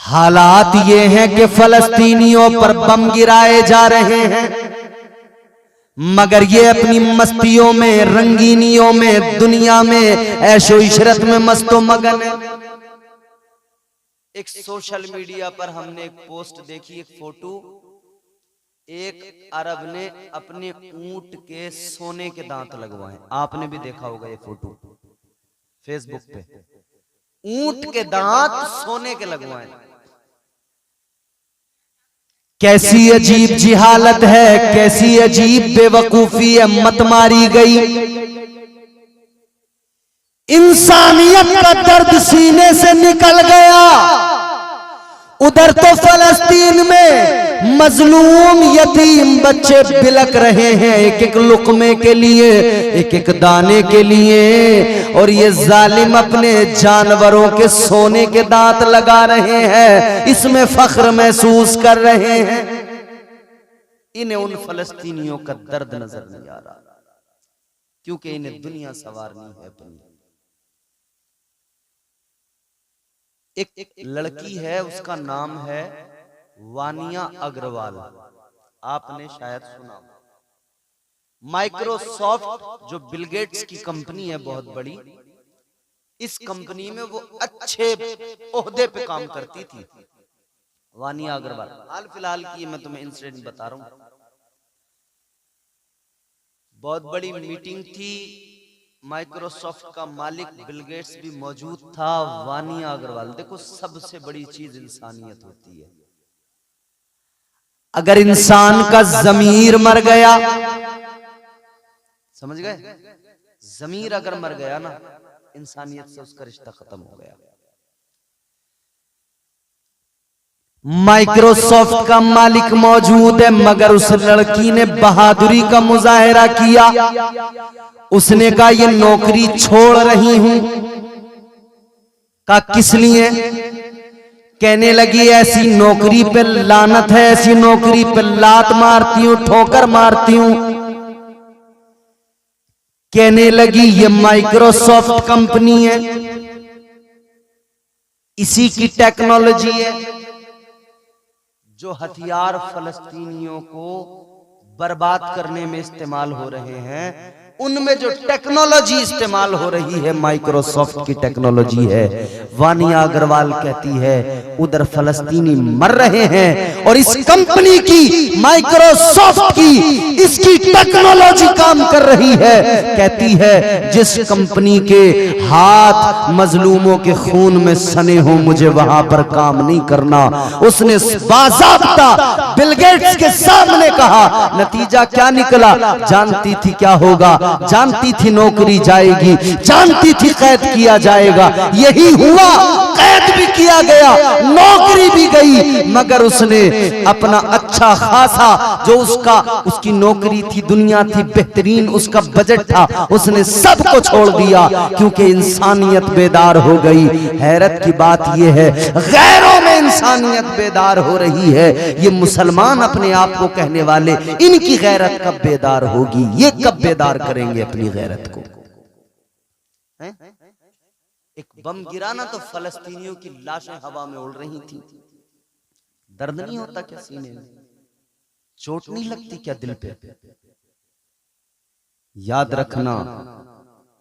हालात ये हैं कि फलस्तीनियों पर बम गिराए जा रहे हैं, मगर ये अपनी मस्तियों में, रंगीनियों में, दुनिया में, ऐशो इशरत में मस्तो मगन है। एक सोशल मीडिया पर हमने एक पोस्ट देखी, एक फोटो, एक अरब ने अपने ऊंट के सोने के दांत लगवाए। आपने भी देखा होगा ये फोटो फेसबुक पे, ऊंट के दांत सोने के लगवाए। कैसी अजीब जिहालत है, कैसी अजीब बेवकूफी है, मत मारी गई। इंसानियत का दर्द सीने से निकल गया। उधर तो फलस्तीन में मजलूम यतीम बच्चे बिलक रहे हैं एक एक लुकमे के लिए, एक एक दाने के लिए, और ये जालिम अपने जानवरों के सोने के दांत लगा रहे हैं, इसमें फख्र महसूस कर रहे हैं। इन्हें उन फलस्तीनियों का दर्द नजर नहीं आ रहा, क्योंकि इन्हें दुनिया सवारनी है अपनी। एक लड़की है, उसका नाम है वानिया अग्रवाल, आपने शायद सुना। माइक्रोसॉफ्ट जो बिल गेट्स की कंपनी है बहुत बड़ी, इस कंपनी में वो अच्छे ओहदे पे काम करती थी वानिया अग्रवाल। हाल फिलहाल की मैं तुम्हें इंसिडेंट बता रहा हूं। बहुत बड़ी मीटिंग थी, माइक्रोसॉफ्ट का मालिक बिल गेट्स भी मौजूद था, वानिया अग्रवाल। देखो, सबसे बड़ी चीज इंसानियत होती है। अगर इंसान का ज़मीर मर गया, समझ गए, ज़मीर अगर मर गया ना, इंसानियत से उसका रिश्ता खत्म हो गया। माइक्रोसॉफ्ट का मालिक मौजूद है, मगर उस लड़की ने बहादुरी का मुजाहिरा किया। उसने कहा ये नौकरी छोड़ रही हूं। कहा किस लिए? कहने लगी ऐसी नौकरी पे लानत है, ऐसी नौकरी पे लात मारती हूं, ठोकर मारती हूं। कहने लगी ये माइक्रोसॉफ्ट कंपनी है, इसी की टेक्नोलॉजी है। जो हथियार फलस्तीनियों को बर्बाद करने में इस्तेमाल हो रहे हैं, उनमें जो टेक्नोलॉजी इस्तेमाल हो रही है माइक्रोसॉफ्ट की टेक्नोलॉजी है। वानिया अग्रवाल कहती है उधर फलस्तीनी मर रहे हैं और इस कंपनी की, माइक्रोसॉफ्ट की, इसकी टेक्नोलॉजी काम कर रही है। कहती है जिस कंपनी के हाथ मजलूमों के खून में सने हो, मुझे वहां पर काम नहीं करना। उसने बाज़ाब्ता बिल गेट्स के सामने कहा। नतीजा क्या निकला? जानती थी क्या होगा, जानती थी नौकरी जाएगी, जानती थी कैद किया जाएगा। यही हुआ, कैद भी किया गया, नौकरी भी गई, मगर उसने अपना अच्छा खासा जो उसकी नौकरी थी, दुनिया थी, बेहतरीन उसका बजट था, उसने सबको छोड़ दिया, क्योंकि इंसानियत बेदार हो गई। हैरत की बात यह है, गैरों में इंसानियत बेदार हो रही है, ये मुसलमान अपने आप को कहने वाले, इनकी गैरत कब बेदार होगी? ये कब बेदार करेंगे अपनी गैरत को? एक बम गिराना तो फलस्तीनियों की लाशें हवा में उड़ रही थी। दर्द नहीं होता क्या सीने में? चोट नहीं लगती क्या दिल पे? याद रखना,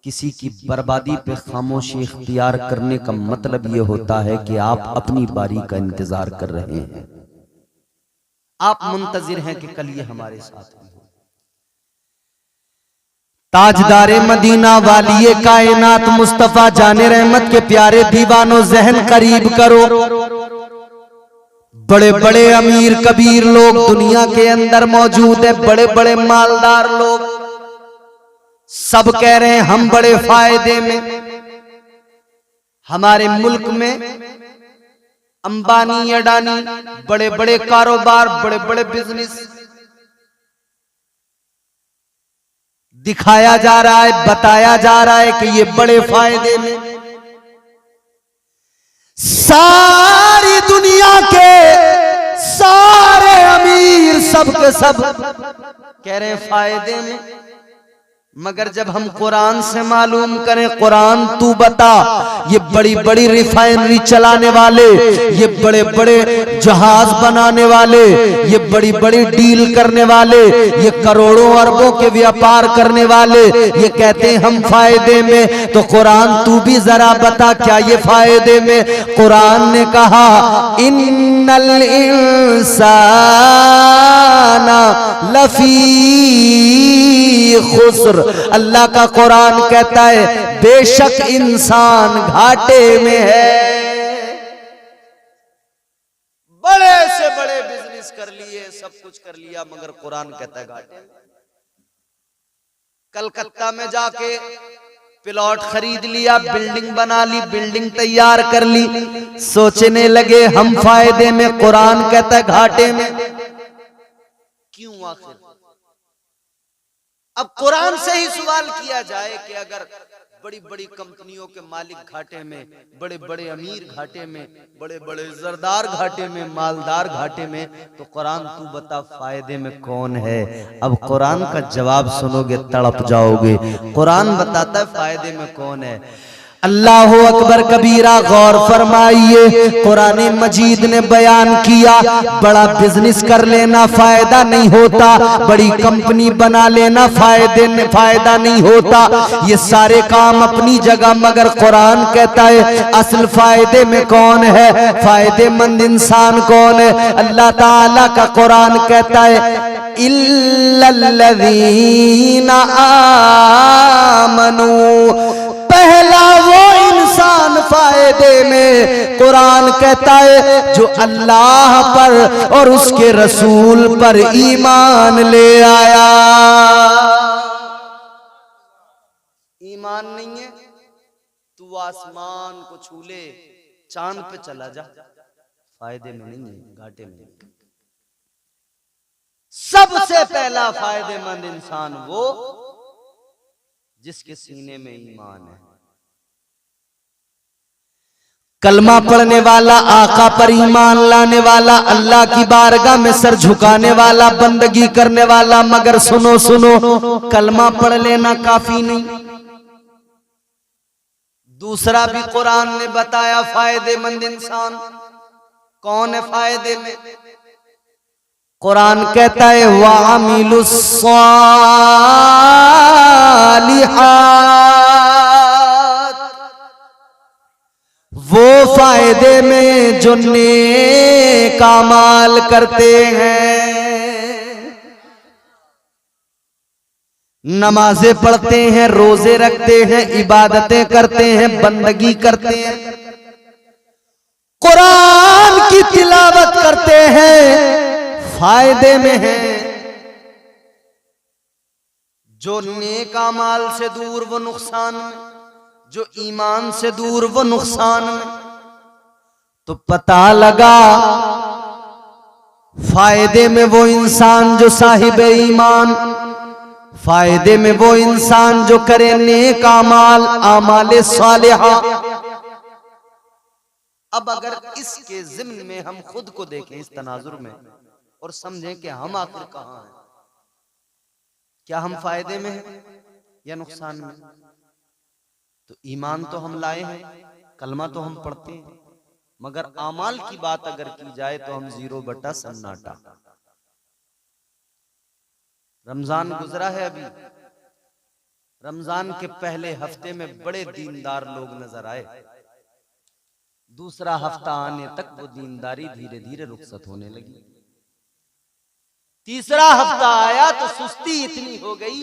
किसी की बर्बादी पे खामोशी इख्तियार करने का मतलब यह होता है कि आप अपनी बारी का इंतजार कर रहे हैं। आप मुंतजिर हैं कि कल ये हमारे साथ हो। ताजदारे मदीना वालिए कायनात मुस्तफा जाने रहमत के प्यारे दीवानों, जहन करीब करो। बड़े बड़े अमीर कबीर लोग दुनिया के अंदर मौजूद है, बड़े बड़े मालदार लोग, सब कह रहे हैं हम बड़े फायदे में। हमारे मुल्क में अंबानी, अडानी, बड़े बड़े कारोबार, बड़े बड़े बिजनेस दिखाया जा रहा है, बताया जा रहा है कि ये बड़े फायदे में। सारी दुनिया के सारे अमीर सब के सब कह रहे हैं फायदे में। मगर जब हम कुरान से मालूम करें, कुरान तू बता, ये बड़ी बड़ी रिफाइनरी चलाने वाले, ये बड़े बड़े जहाज बनाने वाले, ये बड़ी बड़ी डील करने वाले, ये करोड़ों अरबों के व्यापार करने वाले, ये कहते हैं हम फायदे में, तो कुरान तू भी जरा बता क्या ये फायदे में? कुरान ने कहा इन्नल इंसाना लफी खुस्र। अल्लाह का कुरान कहता है बेशक इंसान घाटे में है। बड़े से बड़े बिजनेस कर लिए, सब कुछ कर लिया, मगर कुरान कहता है घाटे में। कलकत्ता में जाके प्लॉट खरीद लिया, बिल्डिंग बना ली, बिल्डिंग तैयार कर ली, सोचने लगे हम फायदे में, कुरान कहता है घाटे में। क्यों आखिर? अब कुरान से ही सवाल किया जाए कि अगर बड़ी बड़ी कंपनियों के मालिक घाटे में, बड़े बड़े अमीर घाटे में, बड़े बड़े जरदार घाटे में, मालदार घाटे में, तो कुरान तू बता फायदे में कौन है? अब कुरान का जवाब सुनोगे तड़प जाओगे। कुरान बताता है फायदे में कौन है। अल्लाह अकबर कबीरा, गौर फरमाइए। कुरान मजीद ने बयान किया बड़ा बिजनेस कर लेना फायदा नहीं होता, बड़ी कंपनी बना लेना फायदा नहीं होता, ये सारे काम अपनी जगह, मगर कुरान कहता है असल फायदे में कौन है, फायदेमंद इंसान कौन है? अल्लाह ताला का कुरान कहता है इल्लल्लज़ीना आमनू, पहला वो इंसान फायदे में, कुरान कहता है जो अल्लाह पर और उसके रसूल पर ईमान ले आया। ईमान नहीं है तू आसमान को छू ले, चांद पे चला जा, फायदे में नहीं है, घाटे में। सबसे पहला फायदेमंद इंसान वो जिसके सीने में ईमान है, कलमा पढ़ने वाला, आका पर ईमान लाने वाला, अल्लाह की बारगाह में सर झुकाने वाला, बंदगी करने वाला। मगर सुनो सुनो, कलमा पढ़ लेना काफी नहीं, दूसरा भी कुरान ने बताया फायदेमंद इंसान कौन है फायदे में। कुरान कहता है वामिलुस सालिहात, वो फायदे में जो नेक अमाल करते हैं, नमाजें पढ़ते हैं, रोजे रखते हैं, इबादतें करते हैं, बंदगी करते हैं, कुरान की तिलावत करते हैं, फायदे में है। जो नेक अमाल से दूर वो नुकसान में, जो ईमान से दूर वो नुकसान में। तो पता लगा फायदे में वो इंसान जो साहिब ईमान, फायदे में वो इंसान जो करे नेक अमाल, आमाले सालिहा। अब अगर इसके ज़िम्न में हम खुद को देखें इस तनाजुर में और समझें कि हम आखिर कहां हैं, क्या हम फायदे में हैं या नुकसान में? तो ईमान तो हम लाए हैं, कलमा तो हम पढ़ते हैं, मगर आमाल की बात अगर की जाए तो हम 0/सन्नाटा। रमजान गुजरा है अभी, रमजान के पहले हफ्ते में बड़े दीनदार लोग नजर आए, दूसरा हफ्ता आने तक वो दीनदारी धीरे धीरे रुखसत होने लगी। तीसरा हफ्ता आया तो सुस्ती इतनी हो गई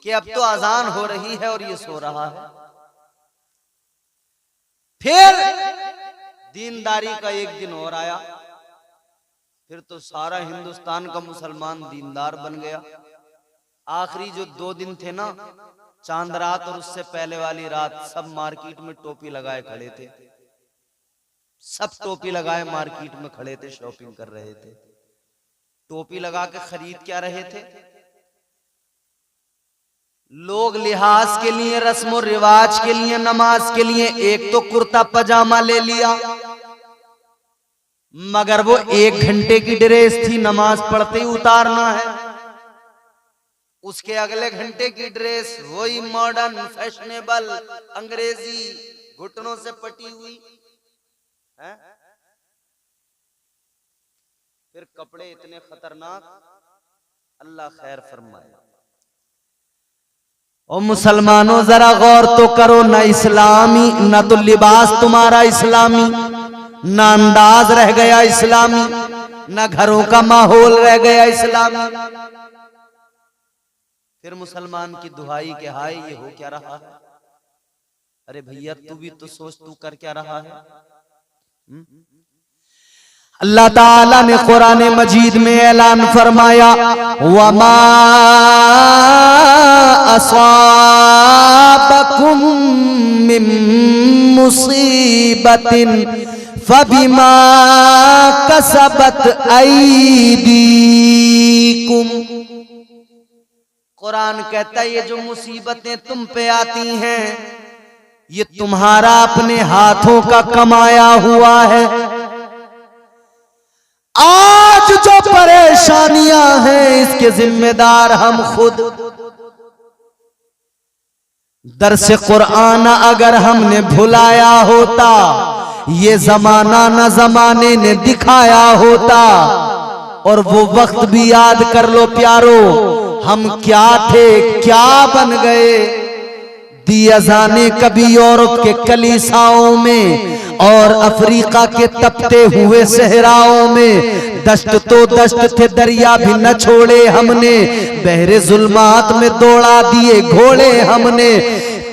कि अब तो अजान हो रही है और ये सो रहा है। फिर दीनदारी का एक दिन और आया, फिर तो सारा हिंदुस्तान का मुसलमान दीनदार बन गया। आखिरी जो 2 दिन थे ना, चांद रात और उससे पहले वाली रात, सब मार्केट में टोपी लगाए खड़े थे, सब टोपी लगाए मार्केट में खड़े थे, शॉपिंग कर रहे थे। टोपी लगा के खरीद क्या रहे थे? लोग लिहाज के लिए, रस्म और रिवाज के लिए, नमाज के लिए एक तो कुर्ता पजामा ले लिया, मगर वो 1 घंटे की ड्रेस थी, नमाज पढ़ते ही उतारना है। उसके अगले घंटे की ड्रेस वही मॉडर्न फैशनेबल अंग्रेजी घुटनों से पटी हुई है। फिर कपड़े इतने खतरनाक, अल्लाह खैर फरमाए। और मुसलमानों जरा गौर तो करो, ना इस्लामी, ना तो लिबास तुम्हारा इस्लामी, ना अंदाज रह गया इस्लामी, ना घरों का माहौल रह गया इस्लामी। फिर मुसलमान की दुहाई के हाय ये हो क्या रहा है। अरे भैया तू भी तो सोच, तू कर क्या रहा है। अल्लाह ताला ने कुरान मजीद में ऐलान फरमाया, वमा असाबकुम मिन मुसीबतिन फबिमा कसबत ऐदीकुम। कुरान कहता है ये जो मुसीबतें तुम पे आती हैं ये तुम्हारा अपने हाथों का कमाया हुआ है। आज जो परेशानियां हैं इसके जिम्मेदार हम खुद। दरसे कुरान अगर हमने भुलाया होता, ये जमाना न जमाने ने दिखाया होता। और वो वक्त भी याद कर लो प्यारो, हम क्या थे क्या बन गए। दिया जाने कभी यूरोप के कलीसाओं में और अफ्रीका के तपते हुए सहराओं में। दश्त तो दश्त थे, दरिया भी न छोड़े हमने, बहरे जुल्मात में दौड़ा दिए घोड़े हमने।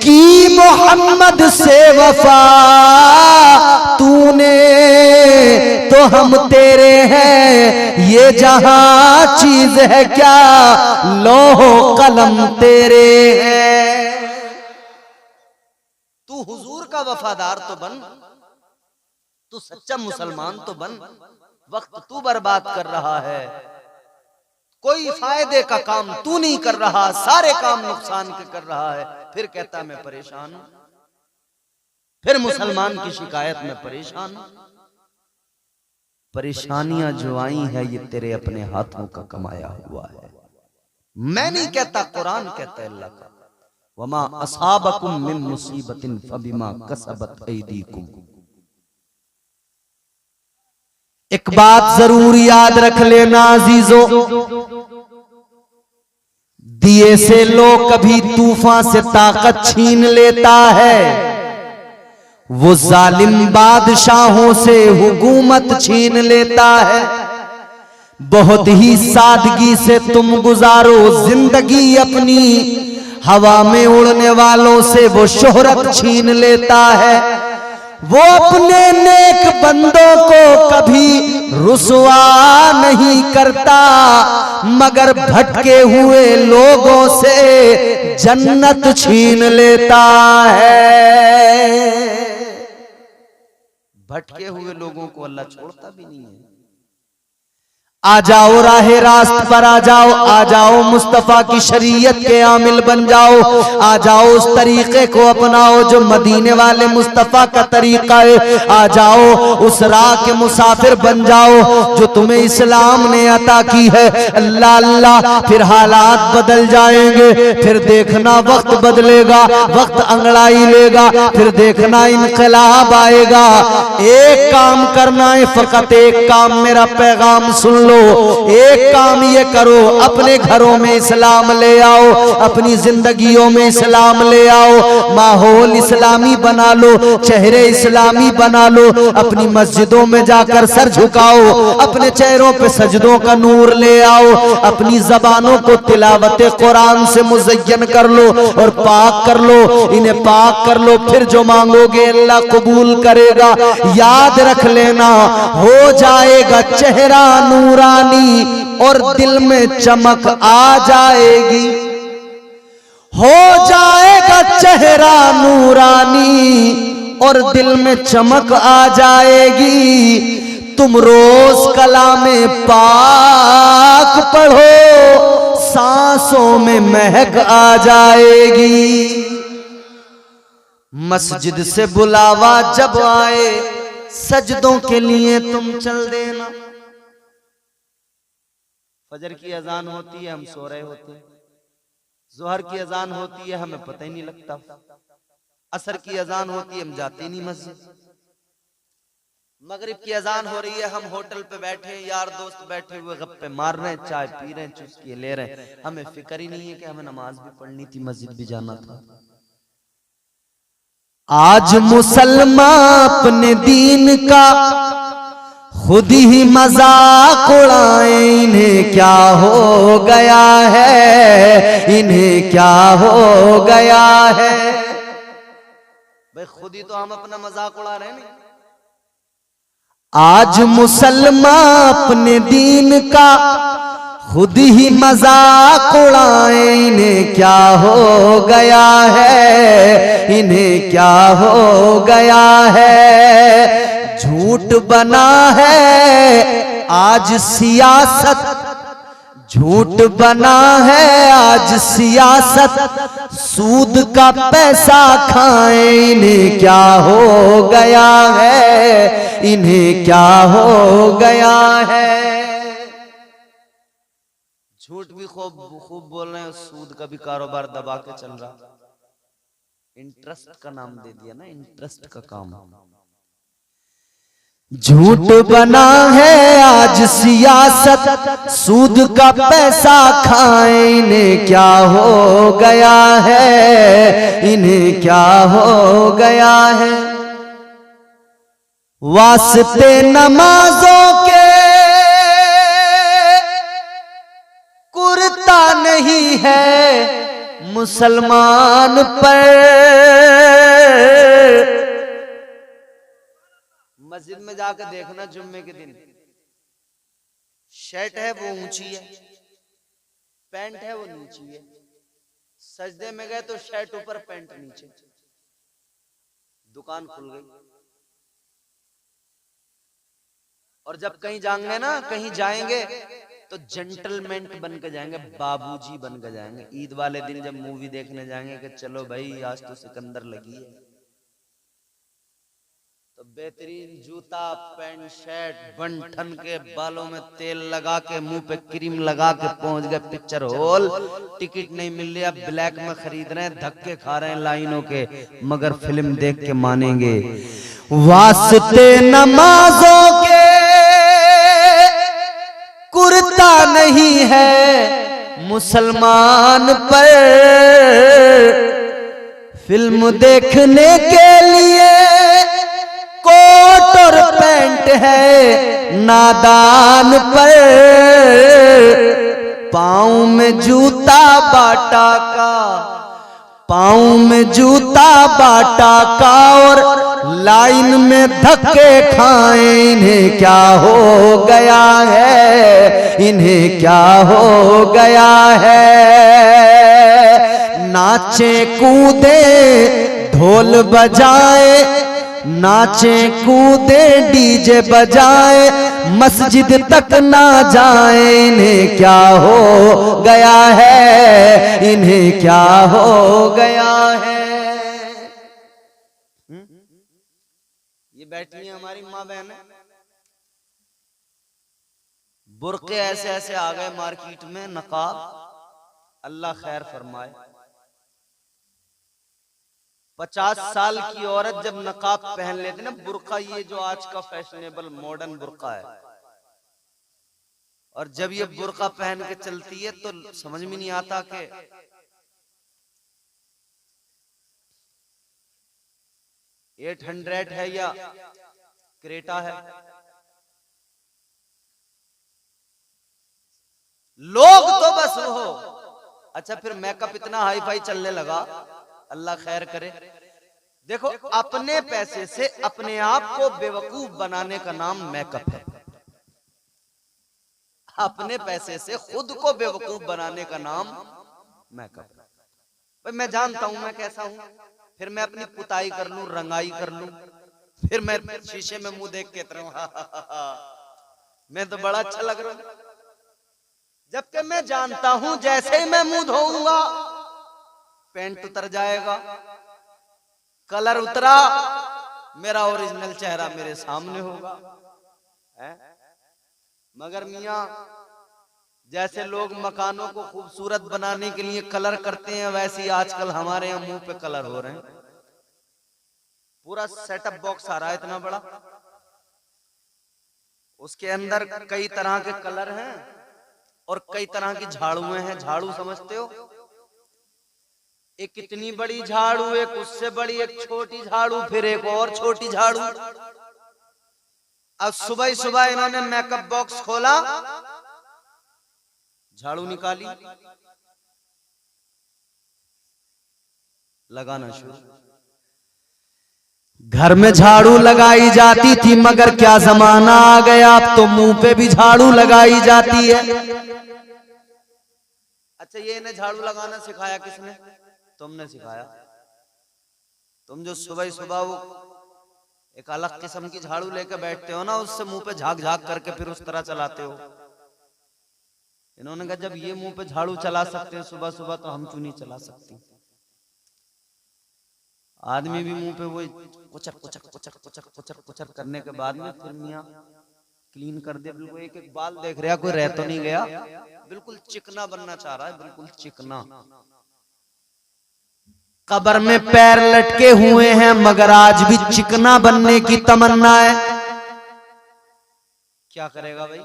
की मोहम्मद से वफा तूने तो हम तेरे हैं, ये जहां चीज है क्या लोहो कलम तेरे हैं। तू हुजूर का वफादार तो बन, तू सच्चा मुसलमान तो बन। वक्त तू बर्बाद कर रहा है, कोई फायदे का काम तू नहीं कर रहा, सारे काम नुकसान के कर रहा है। फिर कहता मैं परेशान हूं, फिर मुसलमान की शिकायत में परेशान हूं। परेशानियां जो आई है ये तेरे अपने हाथों का कमाया हुआ है। मैं नहीं कहता, कुरान कहता है अल्लाह का, वमा असाबकुम मिन मुसीबतिन फबिमा कसबत ऐदीकुम। एक बात जरूर याद रख लेना अजीजों, दिए से लोग कभी तूफान से ताकत छीन लेता है, वो जालिम बादशाहों से हुकूमत छीन लेता है। बहुत ही सादगी से तुम गुजारो जिंदगी अपनी, हवा में उड़ने वालों से वो शोहरत छीन लेता है। वो अपने नेक बंदों को कभी रुसवा नहीं करता, मगर भटके हुए लोगों से जन्नत छीन लेता है। भटके हुए लोगों को अल्लाह छोड़ता भी नहीं है। आ जाओ राहे रास्त पर आ जाओ मुस्तफा की शरीयत के आमिल बन जाओ। आ जाओ उस तरीके को अपनाओ जो मदीने वाले मुस्तफा का तरीका है। आ जाओ उस राह के मुसाफिर बन जाओ जो तुम्हें इस्लाम ने अता की है। अल्लाह अल्लाह, फिर हालात बदल जाएंगे, फिर देखना वक्त बदलेगा, वक्त अंगड़ाई लेगा, फिर देखना इनकलाब आएगा। एक काम करना है, फकत एक काम, मेरा पैगाम सुन लो। एक काम ये करो, अपने घरों में इस्लाम ले आओ, अपनी जिंदगियों में इस्लाम ले आओ, माहौल इस्लामी बना लो, चेहरे इस्लामी बना लो। अपनी मस्जिदों में जाकर सर झुकाओ, अपने चेहरों पे सजदों का नूर ले आओ, अपनी जबानों को तिलावत कुरान से मुज़य्यन कर लो और पाक कर लो, इन्हें पाक कर लो। फिर जो मांगोगे अल्लाह कबूल करेगा। याद रख लेना, हो जाएगा चेहरा नूरानी और दिल में चमक आ जाएगी। हो जाएगा चेहरा नूरानी और दिल में चमक आ जाएगी। तुम रोज कलामे पाक पढ़ो, सांसों में महक आ जाएगी। मस्जिद से बुलावा जब आए, सजदों के लिए तुम चल देना। फजर की अजान होती है, हम सो रहे होते हैं, जोहर की अजान होती है हमें पता ही नहीं लगता, असर की अजान होती है हम जाते नहीं मस्जिद, मगरिब की अजान हो रही है हम होटल पे बैठे हैं, यार दोस्त बैठे हुए गप्पे मार रहे हैं, चाय पी रहे हैं, चुस्की ले रहे हैं, हमें फिक्र ही नहीं है कि हमें नमाज भी पढ़नी थी, मस्जिद भी जाना था। आज मुसलमान अपने दीन का खुद ही मजाक उड़ाए, इन्हें क्या हो गया है, इन्हें क्या हो गया है। भाई खुद ही तो हम अपना मजाक उड़ा रहे हैं। आज मुसलमान अपने दीन का खुद ही मजाक उड़ाए, इन्हें क्या हो गया है, इन्हें क्या हो गया है। झूठ बना है आज सियासत, झूठ बना है आज सियासत, सूद का पैसा खाए, इन्हें क्या हो गया है, इन्हें क्या हो गया है। झूठ भी खूब खूब बोल रहे हैं, सूद का भी कारोबार दबा के चल रहा, इंटरेस्ट का नाम दे दिया ना, इंटरेस्ट का काम। झूठ बना है आज सियासत, सूद का पैसा खाए, इन्हें क्या हो गया है, इन्हें क्या हो गया है। वास्ते नमाजों के कुर्ता नहीं है मुसलमान पर, मस्जिद में जाकर देखना जुम्मे के दिन, शर्ट है वो ऊंची है, पैंट है वो नीची है, सजदे में गए तो शर्ट ऊपर पैंट नीचे, दुकान खुल गई। और जब कहीं जाएंगे ना, कहीं जाएंगे तो जेंटलमैन बन के जाएंगे, बाबूजी बन के जाएंगे। ईद वाले दिन जब मूवी देखने जाएंगे कि चलो भाई आज तो सिकंदर लगी है, तो बेहतरीन जूता पैंट शर्ट बन ठन के, बालों में तेल लगा के, मुंह पे क्रीम लगा के पहुंच गए पिक्चर हॉल। टिकट नहीं मिल रही, अब ब्लैक में खरीद रहे हैं, धक्के खा रहे हैं लाइनों के, मगर फिल्म देख के मानेंगे। वास्ते नमाजों के कुर्ता नहीं है मुसलमान पर, फिल्म देखने के लिए कोट और पैंट है नादान पर, पाँव में जूता बाटा का, पाँव में जूता बाटा का, और लाइन में धक्के खाए, इन्हें क्या हो गया है, इन्हें क्या हो गया है। नाचे कूदे ढोल बजाए, नाचे कूदे डीजे बजाए, मस्जिद तक ना जाए, इन्हें क्या हो गया है, इन्हें क्या हो गया है। ये बैठी है हमारी माँ बहन, बुर्के ऐसे ऐसे आ गए मार्केट में, नकाब, अल्लाह खैर फरमाए। 50 साल की औरत जब नकाब पहन लेती ना, बुर्का, ये जो आज का फैशनेबल मॉडर्न बुर्का है, और जब ये बुर्का पहन के चलती है तो समझ में नहीं आता कि ये 800 है या क्रेटा है। लोग तो बस वो, अच्छा फिर मेकअप इतना हाई फाई चलने लगा, अल्लाह खैर करे। देखो अपने पैसे से अपने आप को बेवकूफ बनाने का नाम मेकअप है, अपने पैसे से खुद को बेवकूफ बनाने का नाम मेकअप है। भाई मैं जानता हूं मैं कैसा हूं, फिर मैं अपनी पुताई कर लूं, रंगाई कर लूं, फिर मैं शीशे में मुंह देख के मैं तो बड़ा अच्छा लग रहा हूं, जबकि मैं जानता हूं जैसे ही मैं मुंह धोऊंगा पेंट उतर जाएगा, कलर उतरा, मेरा ओरिजिनल चेहरा मेरे सामने होगा है? मगर मियां जैसे लोग मकानों को खूबसूरत बनाने के लिए कलर करते हैं, वैसे ही आजकल हमारे यहाँ मुंह पे कलर हो रहे हैं। पूरा सेटअप बॉक्स आ रहा है इतना बड़ा, उसके अंदर कई तरह के कलर हैं और कई तरह की झाड़ुएं हैं। झाड़ू समझते हो? एक इतनी बड़ी झाड़ू, एक उससे बड़ी, एक छोटी झाड़ू, फिर एक और छोटी झाड़ू। अब सुबह ही सुबह इन्होंने मेकअप बॉक्स खोला, झाड़ू निकाली, लगाना शुरू। घर में झाड़ू लगाई जाती थी, मगर क्या जमाना आ गया, अब तो मुंह पे भी झाड़ू लगाई जाती है। अच्छा, ये इन्हें झाड़ू लगाना सिखाया किसने? तुमने सिखाया। तुम जो सुबह सुबह वो एक अलग किस्म की झाड़ू लेकर बैठते हो ना, उससे मुंह पे झाग झाग करके फिर उस तरह चलाते हो। इन्होंने कहा जब ये मुंह पे झाड़ू चला सकते हैं सुबह सुबह, तो हम क्यों नहीं चला सकते? आदमी भी मुंह पे वो कुचर कुचर कुचर कुचर कुचर कुचर करने के बाद में फिर मियां क्लीन कर दे। बिल्कुल एक एक बाल देख रहा, कोई रह तो नहीं गया, बिल्कुल चिकना बनना चाह रहा है, बिल्कुल चिकना। कब्र में पैर लटके हुए हैं, मगर आज भी चिकना बनने की तमन्ना है। क्या करेगा भाई?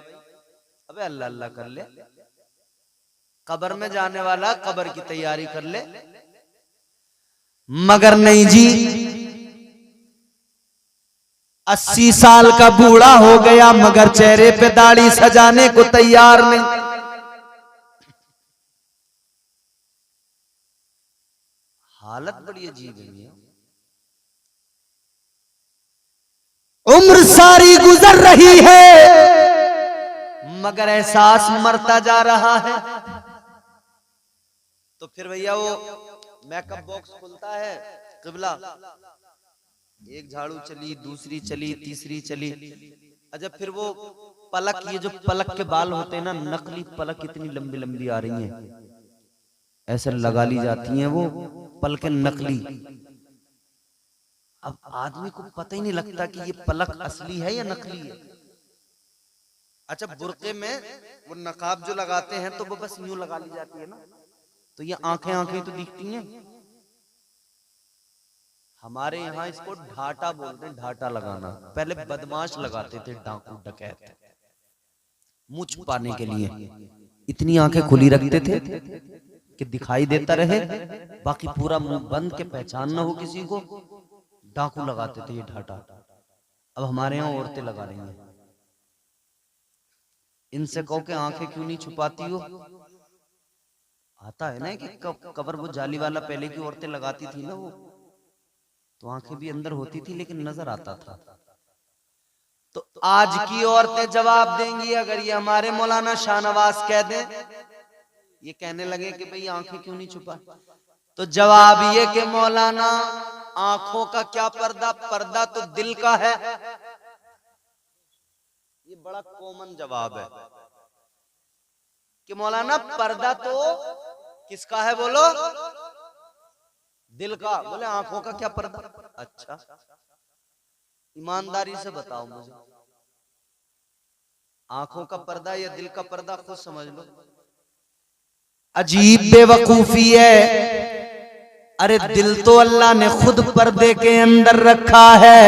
अबे अल्लाह अल्लाह कर ले, कब्र में जाने वाला कब्र की तैयारी कर ले। मगर नहीं जी, 80 साल का बूढ़ा हो गया, मगर चेहरे पे दाढ़ी सजाने को तैयार नहीं। हालत बड़ी अजीब है। उम्र सारी गुजर रही है, मगर एहसास मरता जा रहा है। तो फिर भैया वो मेकअप बॉक्स खुलता है, किबला एक झाड़ू चली, दूसरी चली, तीसरी चली। अच्छा, फिर वो पलक, ये जो पलक के बाल होते हैं ना, नकली पलक इतनी लंबी लंबी आ रही हैं, ऐसे लगा ली जाती हैं वो पलकें नकली। अब आदमी को पता ही नहीं लगता कि ये पलक असली है या नकली है। अच्छा, बुर्के में वो नकाब जो लगाते हैं तो वो बस यूं लगा ली जाती है ना, तो ये आंखें आंखें तो दिखती हैं। हमारे यहाँ इसको ढाटा बोलते हैं, ढाटा लगाना। पहले बदमाश लगाते थे, डाकू डकैत, मुंह छुपाने के लिए इतनी आंखें खुली रखते थे कि दिखाई देता रहे, बाकी पूरा मुंह बंद के पहचान ना हो किसी को। डाकू लगाते थे ये ढाटा। अब हमारे यहाँ औरतें लगा रही हैं। इनसे कहो कि आंखें क्यों नहीं छुपाती हो? आता है ना कि कब्र वो जाली वाला पहले की औरतें लगाती थी ना, वो तो आंखें भी अंदर होती थी लेकिन नजर आता था। तो आज की औरतें जवाब देंगी, अगर ये हमारे मौलाना शाहनवाज कह दें, ये कहने लगे कि भाई आंखें क्यों नहीं छुपा, तो जवाब ये कि मौलाना आंखों का क्या पर्दा, पर्दा तो दिल का है। ये बड़ा कॉमन जवाब है कि मौलाना पर्दा तो किसका है? बोलो, दिल का। बोले आंखों का क्या पर्दा? अच्छा, ईमानदारी से बताओ मुझे, आंखों का पर्दा या दिल का पर्दा? खुद समझ लो। अजीब बेवकूफी है। अरे दिल तो अल्लाह ने खुद पर्दे के अंदर रखा है,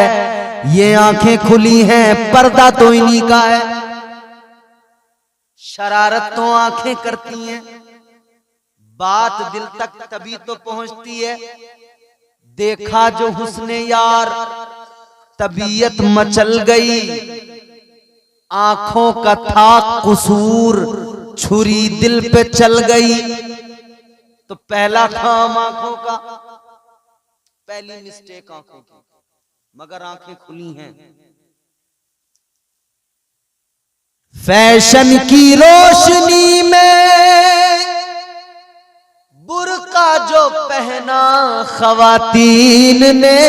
ये आंखें खुली हैं, पर्दा तो इन्हीं का है। शरारत तो आंखें करती हैं, बात दिल तक तभी तो पहुंचती है। देखा जो हुस्ने यार, तबीयत मचल गई, आंखों का था कसूर, छुरी दिल पे चल गई। तो पहला काम आंखों का, पहली मिस्टेक आंखों की, मगर आंखें खुली हैं। फैशन की रोशनी में बुर्का जो पहना खवातीन ने,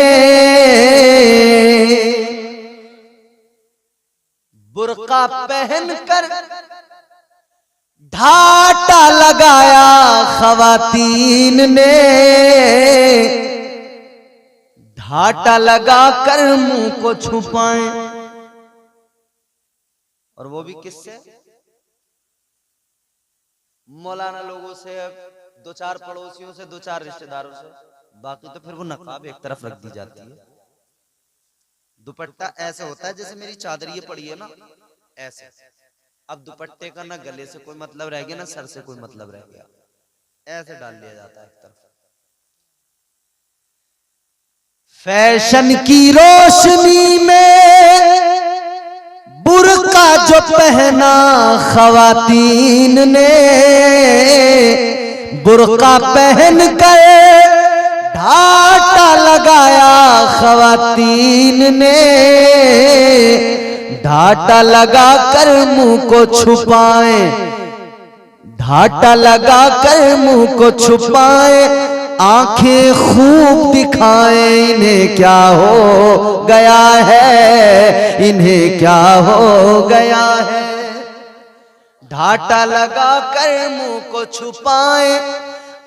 बुर्का पहनकर ढाटा लगाया खवातीन ने, ढाटा लगाकर मुंह को छुपाएं। और वो भी किससे? मौलाना लोगों से, दो चार पड़ोसियों से, दो चार रिश्तेदारों से, बाकी तो फिर वो नकाब एक तरफ रख दी जाती है। दुपट्टा ऐसे होता है जैसे मेरी चादर ये पड़ी है ना, ऐसे। अब दुपट्टे का ना गले से कोई मतलब रह गया, ना सर से कोई मतलब रह गया, ऐसे डाल लिया जाता है एक तरफ। फैशन की रोशनी में बुर्का जो पहना खवातीन ने, बुर्का पहन कर ढाटा लगाया खवातीन ने, ढाटा लगा कर मुंह को छुपाए, ढाटा लगा कर मुंह को छुपाए, आंखें खूब दिखाए, इन्हें क्या हो गया है, इन्हें क्या हो गया है। ढाटा लगा कर मुंह को छुपाए,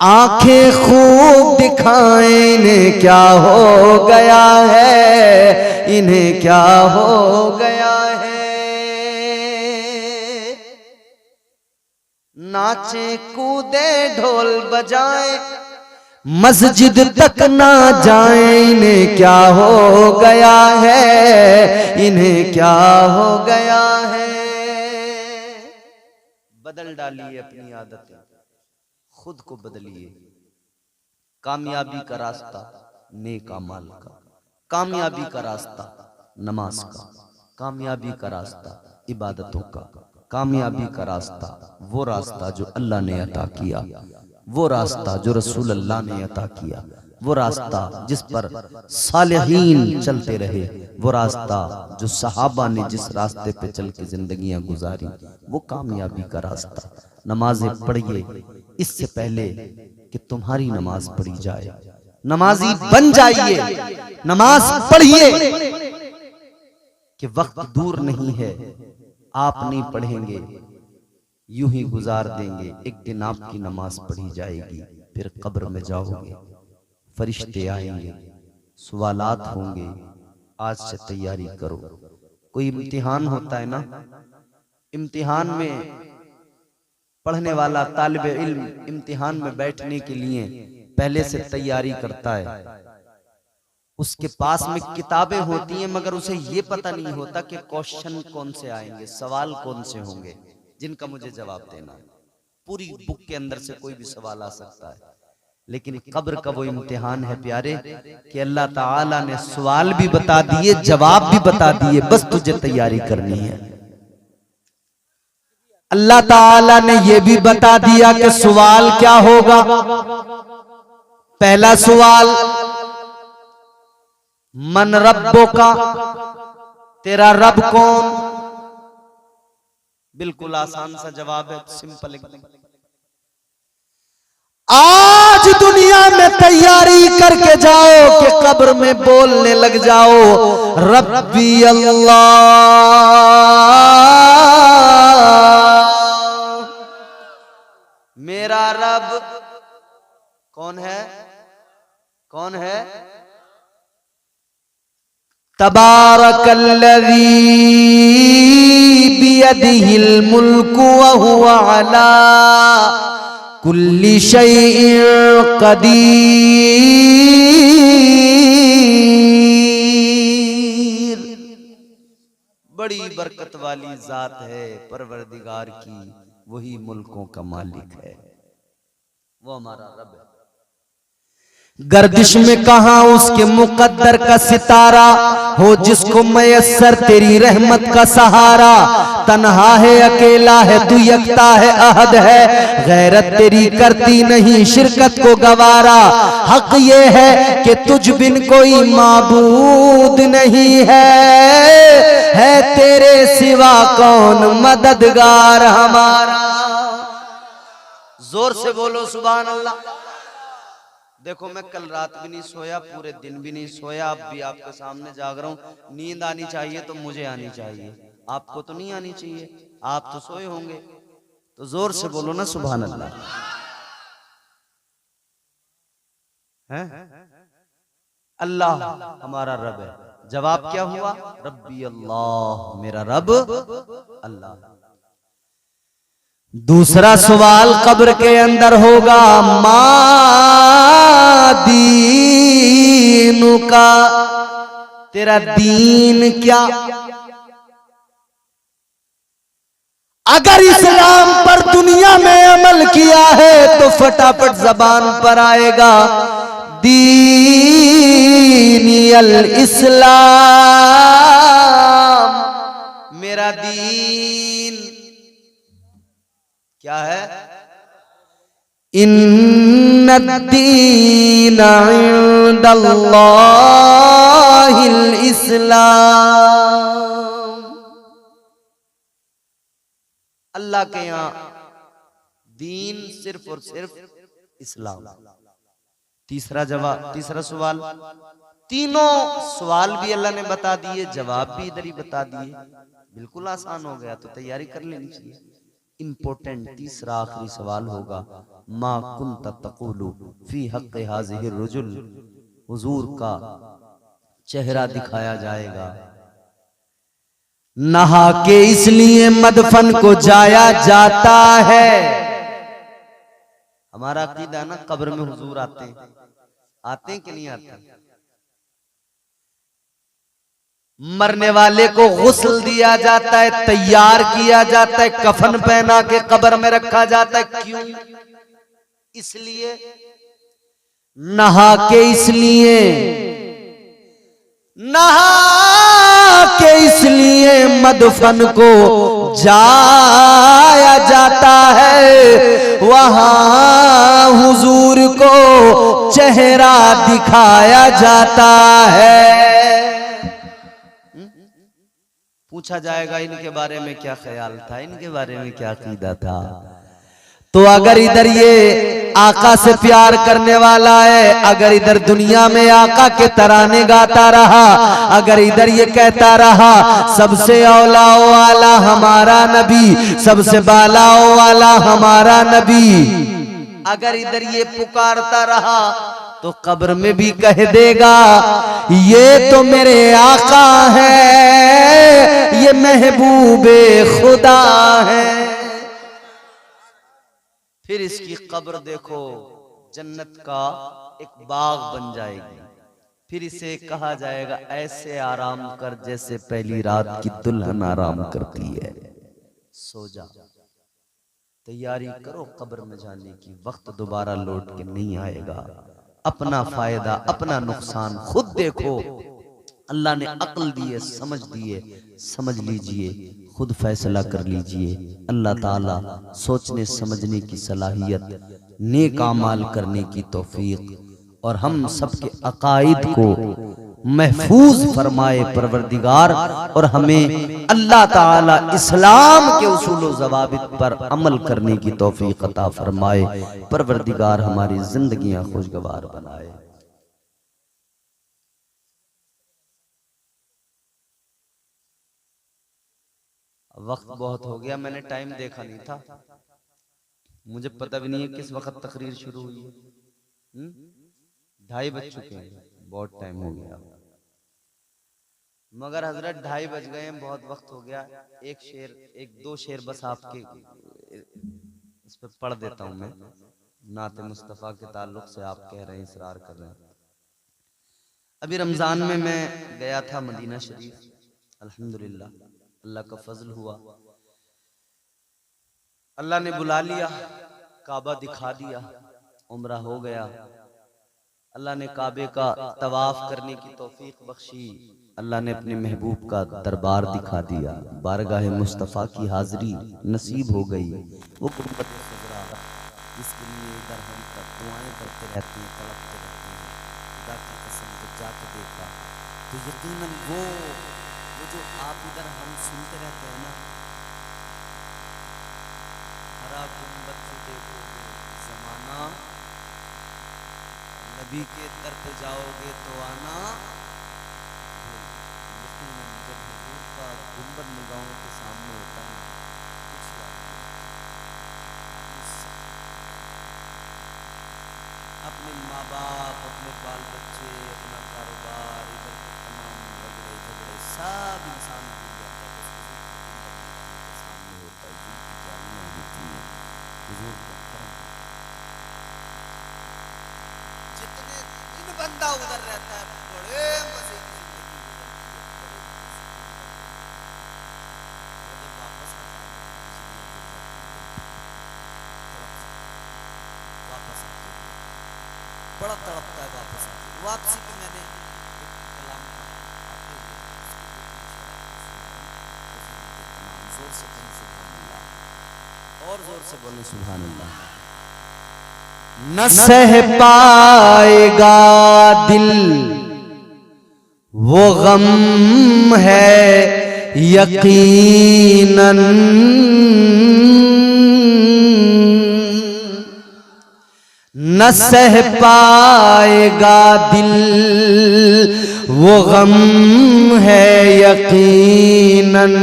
आंखें खूब दिखाए, इन्हें क्या हो गया है, इन्हें क्या हो गया है। नाचे कूदे ढोल बजाए, मस्जिद तक ना जाए, इन्हें क्या हो गया है, इन्हें क्या हो गया है। बदल डालिए अपनी आदतें, खुद को बदलिए। कामयाबी का रास्ता नेक अमाल का, कामयाबी का रास्ता नमाज का, कामयाबी का रास्ता इबादतों का, कामयाबी का रास्ता वो रास्ता जो अल्लाह ने अता किया, वो रास्ता जो रसूल अल्लाह ने अता किया, वो रास्ता जिस पर सालिहीन चलते रहे, वो रास्ता जो सहाबा ने जिस रास्ते पे चल के जिंदगियां गुजारी, वो कामयाबी का रास्ता। नमाजें पढ़िए इससे पहले कि तुम्हारी नमाज पढ़ी जाए। नमाजी बन जाइए, नमाज पढ़िए कि वक्त दूर नहीं है, आप नहीं पढ़ेंगे यूं ही गुजार देंगे, एक दिन आपकी नमाज पढ़ी जाएगी, फिर कब्र में जाओगे, फरिश्ते आएंगे, सवालात होंगे, आज से तैयारी करो। कोई इम्तिहान होता है ना, इम्तिहान में पढ़ने वाला तालिब इल्म इम्तिहान में बैठने के लिए पहले से तैयारी करता है, उसके पास में किताबें होती हैं, मगर उसे ये पता नहीं होता कि क्वेश्चन कौन से आएंगे, सवाल कौन से होंगे जिनका मुझे जवाब देना है। पूरी बुक के अंदर से कोई भी सवाल आ सकता है, लेकिन कब्र का वो इम्तिहान है प्यारे कि अल्लाह ताला ने सवाल भी बता दिए, जवाब भी बता दिए, बस तुझे तैयारी करनी है। अल्लाह ताला ने यह भी बता दिया कि सवाल क्या होगा। पहला सवाल, मन रब्बो का, तेरा रब कौन। बिल्कुल आसान सा जवाब है, सिंपल एकदम। आज दुनिया में तैयारी करके जाओ कि कब्र में बोलने लग जाओ, रब्बी अल्लाह, मेरा रब कौन है, कौन है। तबारकल्लज़ी बियदिहिल मुल्कु व हुवा अला कुल्ली शैइन कदीर। बड़ी बरकत वाली जात है परवरदिगार की, वही मुल्कों का मालिक है, वो हमारा रब है। गर्दिश में कहां उसके मुकद्दर का सितारा हो, जिसको मयस्सर तेरी रहमत का सहारा। तन्हा है, अकेला है, तू यकता है, अहद है, गैरत तेरी करती नहीं शिरकत को गवारा। हक ये है कि तुझ बिन कोई माबूद नहीं है तेरे सिवा कौन मददगार हमारा। जोर से बोलो सुभान अल्लाह। देखो मैं कल रात भी नहीं सोया, पूरे दिन भी नहीं सोया, अब भी आपके सामने जाग रहा हूं। नींद आनी चाहिए तो मुझे आनी चाहिए, आपको तो नहीं आनी चाहिए, आप तो सोए होंगे। तो जोर से बोलो ना सुभान अल्लाह। है अल्लाह हमारा रब है। जवाब क्या हुआ, रब्बी अल्लाह, मेरा रब अल्लाह। दूसरा सवाल कब्र के अंदर होगा, मा दीनु का, तेरा दीन क्या। अगर इस्लाम पर दुनिया में अमल किया है तो फटाफट जबान पर आएगा दीनियल इस्लाम, मेरा दीन क्या है। इन्नद्दीन इंदल्लाहिल इस्लाम, अल्लाह के यहां दीन सिर्फ और सिर्फ इस्लाम। तीसरा सवाल, तीनों सवाल भी अल्लाह ने बता दिए, जवाब भी इधर ही बता दिए, बिल्कुल आसान हो गया, तो तैयारी कर लेनी चाहिए। इंपॉर्टेंट तीसरा आखिरी सवाल होगा, मा कुंत तक़ूलु फी हक़ हाज़िहि रुजुल, हुजूर का चेहरा दिखाया जाएगा। नहा के इसलिए मदफन को जाया जाता है। हमारा अकीदा ना, कब्र में हुजूर आते हैं कि नहीं आते। मरने वाले को गुस्ल दिया जाता है, तैयार किया जाता है, कफन पहना के कब्र में रखा जाता है। क्यों? इसलिए नहा के इसलिए मदफन को जाया जाता है, वहां हुजूर को चेहरा दिखाया जाता है। पूछा जाएगा इनके बारे में क्या ख्याल था, इनके बारे में क्या अकीदा था। तो अगर इधर ये आका से प्यार करने वाला है, अगर इधर दुनिया में आका के तराने गाता रहा, अगर इधर ये कहता रहा सबसे औलाओ वाला हमारा नबी, सबसे बालाओ वाला हमारा नबी, अगर इधर ये पुकारता रहा तो कब्र में भी कह देगा ये तो मेरे आका है, ये महबूबे खुदा है। फिर इसकी कब्र देखो जन्नत का एक बाग बन जाएगी। फिर इसे कहा जाएगा ऐसे आराम कर जैसे पहली रात की दुल्हन आराम करती है, सो जा, तैयारी करो कब्र में जाने की, वक्त दोबारा लौट के नहीं आएगा। अपना फायदा अपना नुकसान खुद देखो। अल्लाह ने अक्ल दी है, समझ लीजिए, खुद फैसला कर लीजिए। अल्लाह ताला सोचने समझने की सलाहियत, नेक अमाल करने की तौफीक और हम सबके अकायद को महफूज फरमाए परवरदिगार, और हमें अल्लाह ताला इस्लाम के उसूल व ज़वाबित पर अमल करने की तौफीक अता फरमाए। परवरदिगार हमारी जिंदगियां खुशगवार बनाए। वक्त बहुत हो गया, मैंने टाइम देखा नहीं था, मुझे पता भी नहीं है किस वक्त तकरीर शुरू हुई है। 2:30 बज चुके हैं, बहुत टाइम हो गया। मगर हजरत 2:30 बज गए हैं, बहुत वक्त हो गया। एक दो शेर बस आपके इस पर पढ़ देता हूं मैं। नाते मुस्तफ़ा के ताल्लुक से आप कह रहे हैं, इसरार कर रहे हैं। अभी रमजान में मैं गया था मदीना शरीफ, अल्हम्दुलिल्लाह अल्लाह का फजल हुआ, अल्लाह ने बुला लिया, काबा दिखा दिया, उम्रा हो गया। अल्लाह ने काबे का तवाफ करने की तौफीक बख्शी, अल्लाह ने अपने महबूब का दरबार दिखा दिया, बारगाह मुस्तफ़ा की हाजिरी नसीब हो गई। वो गुंबद खज़रा जिसके लिए इधर हम दुआएं करते रहते हैं, तड़पते रहते हैं, खुदा की कसम जब जाके देखा तो यकीनन वो जो आप इधर हम सुनते रहते हैं ना, हरा गुंबद को देखोगे ज़माना, नबी के दर पे जाओगे तो आना। यकीनन जब हुजूर का गुंबद निगाहों के सामने होता है कुछ याद नहीं, अपने माँ बाप, अपने बाल बच्चे, अपना कारोबार, इधर के तमाम रगड़े झगड़े सब इंसान भूल जाता है, बस हुजूर के गुंबद निगाहों के सामने होता है, जिनकी जालियां होती हैं। जितने दिन बंदा उधर रहता है बड़े मजे की जिंदगी वापस बड़ा तड़पता है वापस वापसी पे मैंने एक कलाम पढ़ा आते हुए जोर से बोले सुभान अल्लाह और जोर से बोले सुभान अल्लाह। न सह पाएगा दिल वो गम है यकीनन, न सह पाएगा दिल वो गम है यकीनन,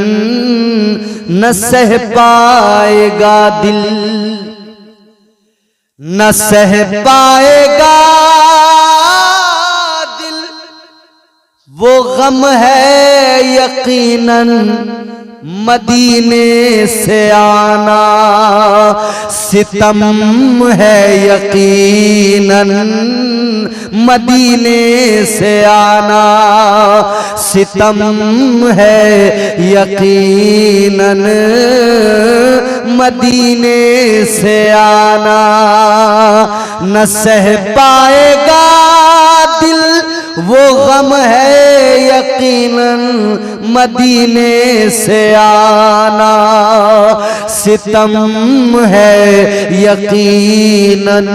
न सह पाएगा दिल, न सह पाएगा दिल वो गम है यकीनन, मदीने से आना सितम है यकीनन, मदीने से आना सितम है यकीनन, मदीने से आना, न सह पाएगा दिल वो गम है यकीनन, मदीने से आना सितम है यकीनन,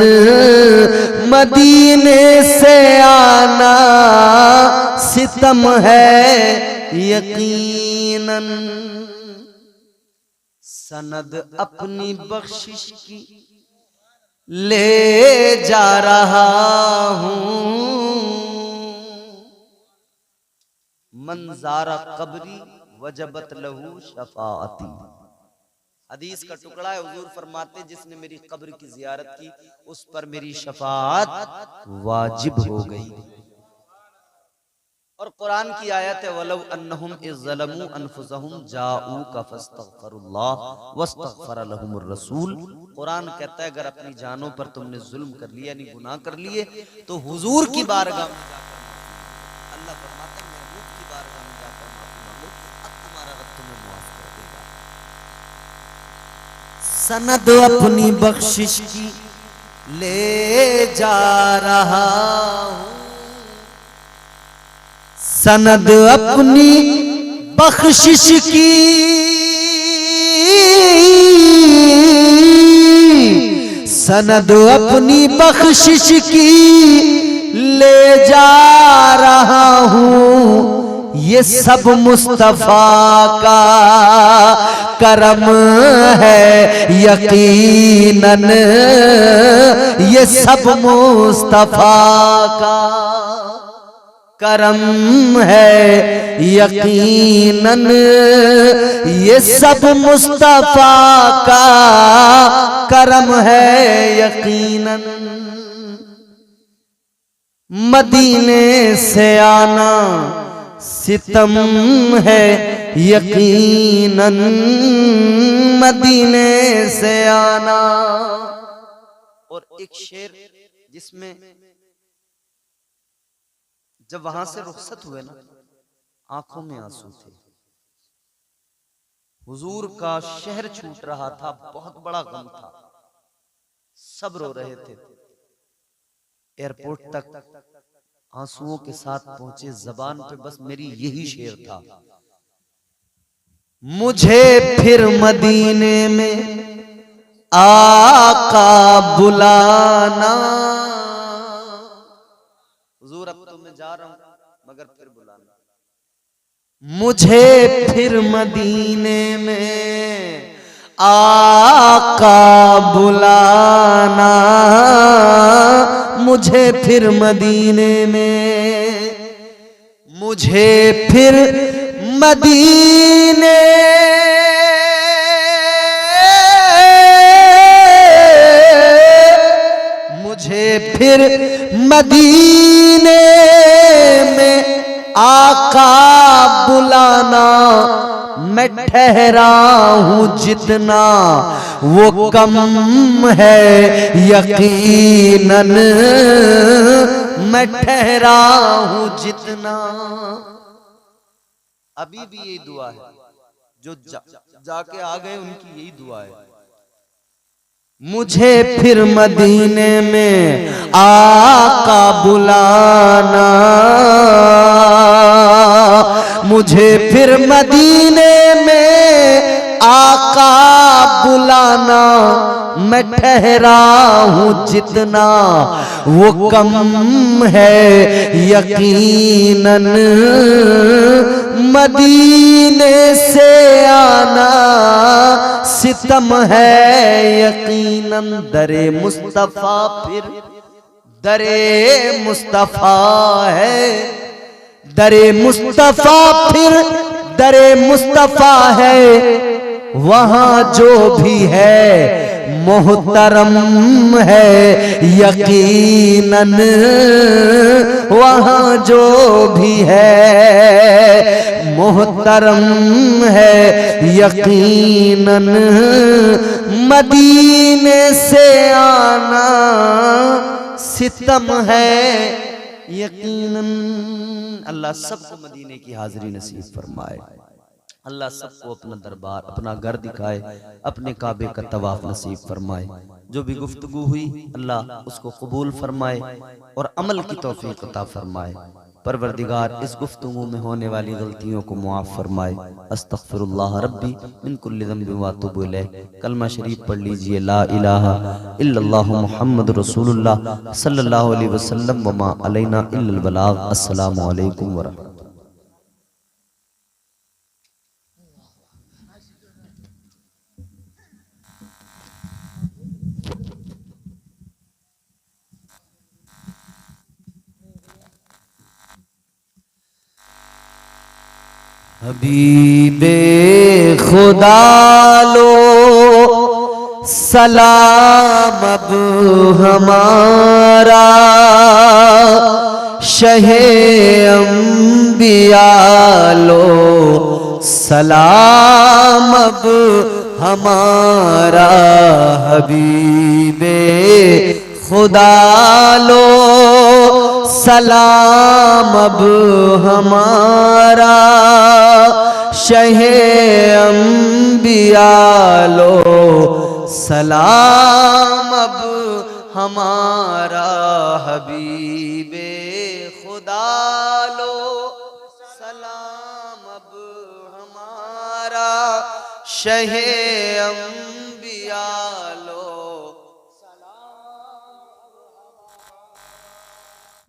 मदीने से आना सितम है यकीनन। सनद अपनी बख्शिश की ले जा रहा हूं, मंजारा कब्री वजबत लहू शफाअती। हदीस का टुकड़ा है, हुजूर फरमाते जिसने मेरी कब्र की जियारत की उस पर मेरी शफाअत वाजिब हो गई। और कुरान की आयत है वलौ अन्नहुम इज़ ज़लमू अनफुसहुम जाऊका फस्तगफिरुल्लाह वस्तगफर लहुमुर रसूल। कुरान कहता है अगर अपनी जानों पर तुमने जुल्म कर लिया यानी गुनाह कर लिए तो हुजूर की बारगाह में जाकर अल्लाह फरमाते हैं महबूब की बारगाह में जाकर माफी मांगो, अब तुम्हारा रब तुम्हें माफ कर देगा। सनद अपनी बख्शिश की ले जा रहा हूं, सनद अपनी बख्शिश की सनद अपनी बख्शिश की ले जा रहा हूं, ये सब मुस्तफा का करम है यकीनन, ये सब मुस्तफा का करम है यकीनन, ये सब मुस्तफा का करम है यकीनन, मदीने से आना सितम है यकीनन, मदीने से आना। और एक शेर जिसमें जब वहां से रुखसत हुए ना आंखों में आंसू थे, हुजूर का शहर छूट रहा था, बहुत बड़ा गम था, सब रो रहे थे। एयरपोर्ट तक आंसुओं के साथ पहुंचे, जबान पे बस मेरी यही शेर था, मुझे फिर मदीने में आका बुलाना। हुजूर अब तो मैं जा रहा हूं मगर फिर बुलाना, मुझे फिर मदीने में आका बुलाना, मुझे फिर मदीने में, मुझे फिर मदीने मुझे फिर मदीने में आका बुलाना। मैं ठहरा हूं जितना वो कम है यकीनन मैं ठहरा हूं जितना। अभी भी यही दुआ है, जो जाके आ गए उनकी यही दुआ है। मुझे फिर मदीने में आका बुलाना, मुझे फिर मदीने में आका बुलाना, मैं ठहरा हूं जितना वो कम है यकीनन मदीने से आना सितम है यकीनन। दरे मुस्तफा फिर दरे मुस्तफा है, दरे मुस्तफा फिर दरे मुस्तफा है, वहां जो भी है मोहतरम है यकीनन, वहां जो भी है मोहतरम है यकीनन। मदीने से आना सितम है यकीनन। अल्लाह सबको मदीने की हाजिरी नसीब फरमाए। अल्लाह सबको अपना दरबार अपना घर दिखाए, अपने काबे का तवाफ नसीब फरमाए। जो भी गुफ्तगू हुई अल्लाह उसको कबूल फरमाए और अमल की तौफीक अता फरमाए। परवरदिगार इस गुफ्तगू में होने वाली गलतियों को मुआफ फरमाए। अस्तगफिरुल्लाह रब्बी मिन कुल्लि ज़ंबिन व अतूबु इलैह। कलमा शरीफ पढ़ लीजिए, ला इलाहा इल्लल्लाहु मुहम्मदुर रसूलुल्लाह सल्लल्लाहु अलैहि वसल्लम व मा अलैना इल्लल बलाग। अस्सलामु अलैकुम व रहमतुल्लाह। हबीबे खुदा लो सलाम अब हमारा, शहे अंबिया लो सलाम अब हमारा। हबीबे खुदा लो सलाम अब हमारा, शहे अंबिया लो सलाम अब हमारा। हबीबे खुदा लो सलाम अब हमारा, शहे